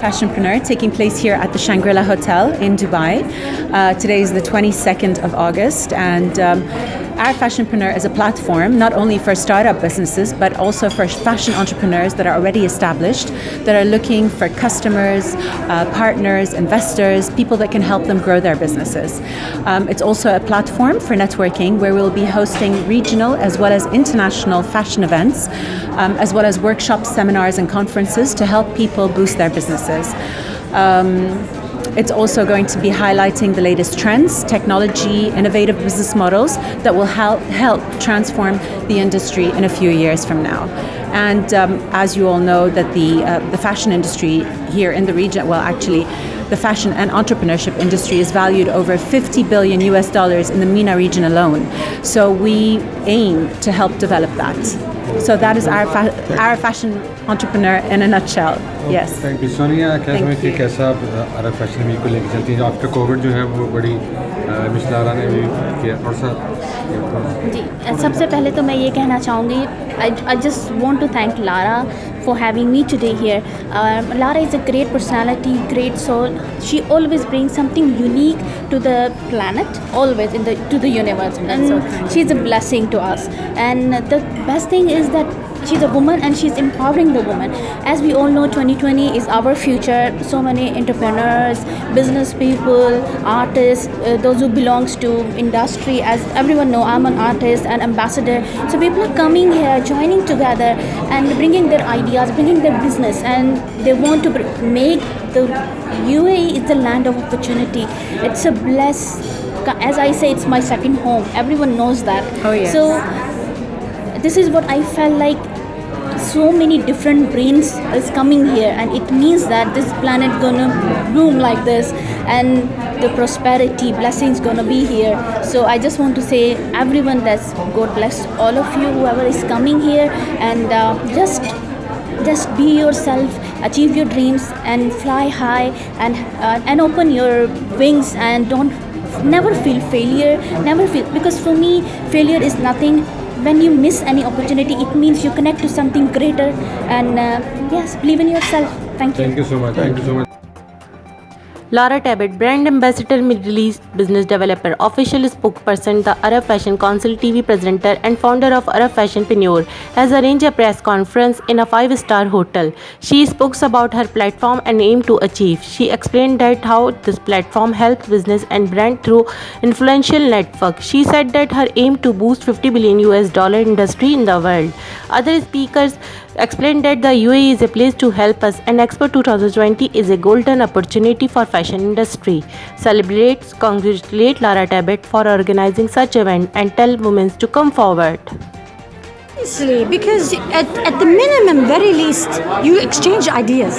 Fashionpreneur taking place here at the Shangri-La Hotel in Dubai. Today is the 22nd of August, and Arab Fashionpreneur is a platform not only for startup businesses but also for fashion entrepreneurs that are already established, that are looking for customers, partners, investors, people that can help them grow their businesses. It's also a platform for networking where we'll be hosting regional as well as international fashion events, as well as workshops, seminars and conferences to help people boost their businesses. It's also going to be highlighting the latest trends, technology, innovative business models that will help transform the industry in a few years from now. And as you all know, that the fashion industry here in the region, well, actually, the fashion and entrepreneurship industry is valued over $50 billion in the MENA region alone. So we aim to help develop that. So that is our fashion entrepreneur in a nutshell. Yes. Thank you, Sonia. कैसा Arab Fashion Week को लेकर चलती हैं after COVID जो है वो बड़ी miss Lara ने भी किया थोड़ा सा जी सबसे पहले तो मैं ये कहना चाहूँगी I just want to thank Lara for having me today here. Lara is a great personality, great soul. She always brings something unique to the planet, always to the universe, and she's a blessing to us. And the best thing is that she's a woman and she's empowering the woman. As we all know, 2020 is our future. So many entrepreneurs, business people, artists, those who belongs to industry. As everyone know, I'm an artist and ambassador. So people are coming here, joining together and bringing their ideas, bringing their business, and they want to make the UAE is the land of opportunity. It's a bless. As I say, it's my second home. Everyone knows that. Oh yes. So this is what I felt like. So many different brains is coming here, and it means that this planet gonna bloom like this, and the prosperity, blessings gonna be here. So I just want to say, everyone, that's God bless all of you, whoever is coming here, and just be yourself, achieve your dreams, and fly high, and open your wings, and never feel failure, because for me, failure is nothing. When you miss any opportunity, it means you connect to something greater, and yes, believe in yourself. Thank you. Thank you so much. Thank you so much. Lara Tabet Brand Ambassador, Middle East Business Developer, Official Spokesperson, the Arab Fashion Concil TV Presenter and founder of Arab Fashion Preneur, has arranged a press conference in a 5-star hotel. She spoke about her platform and aim to achieve. She explained that how this platform helps business and brand through influential network. She said that her aim to boost $50 billion industry in the world. Other speakers explained that the UAE is a place to help us, and EXPO 2020 is a golden opportunity for fashion industry. Congratulate Lara Tabet for organizing such event and tell women to come forward. Easily, because at the minimum, very least, you exchange ideas.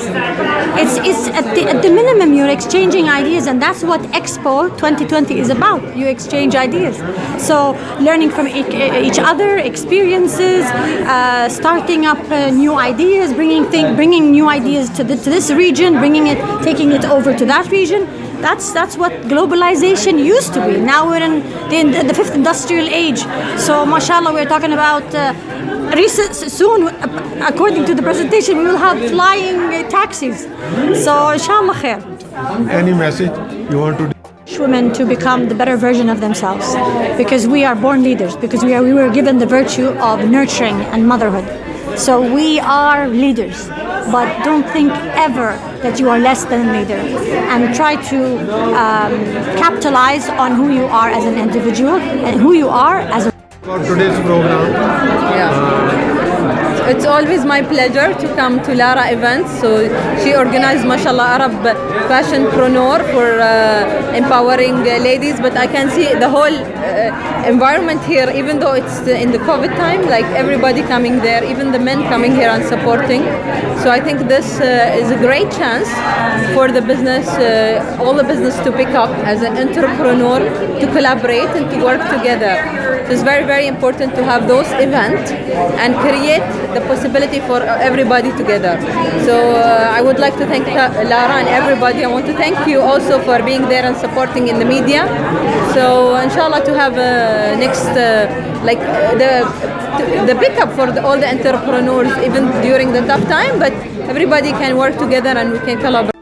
It's at the minimum you're exchanging ideas, and that's what EXPO 2020 is about. You exchange ideas. So learning from each other, experiences, starting up new ideas, bringing new ideas to this region, taking it over to that region. That's what globalization used to be. Now we're in the fifth industrial age. So mashallah, we're talking about soon, according to the presentation, we will have flying taxis. So inshallah khair. Any message you want to? Women to become the better version of themselves, because we are born leaders, because we were given the virtue of nurturing and motherhood. So we are leaders, but don't think ever that you are less than a leader, and try to capitalize on who you are as an individual and who you are as a For today's program. It's always my pleasure to come to Lara events. So she organized, mashallah, Arab Fashion Preneur for empowering ladies. But I can see the whole environment here, even though it's in the COVID time, like everybody coming there, even the men coming here and supporting. So I think this is a great chance for the business, all the business to pick up as an entrepreneur, to collaborate and to work together. So it's very, very important to have those events and create the possibility for everybody together. So I would like to thank Lara and everybody. I want to thank you also for being there and supporting in the media. So inshallah to have next the pickup for all the entrepreneurs, even during the tough time, but everybody can work together and we can collaborate.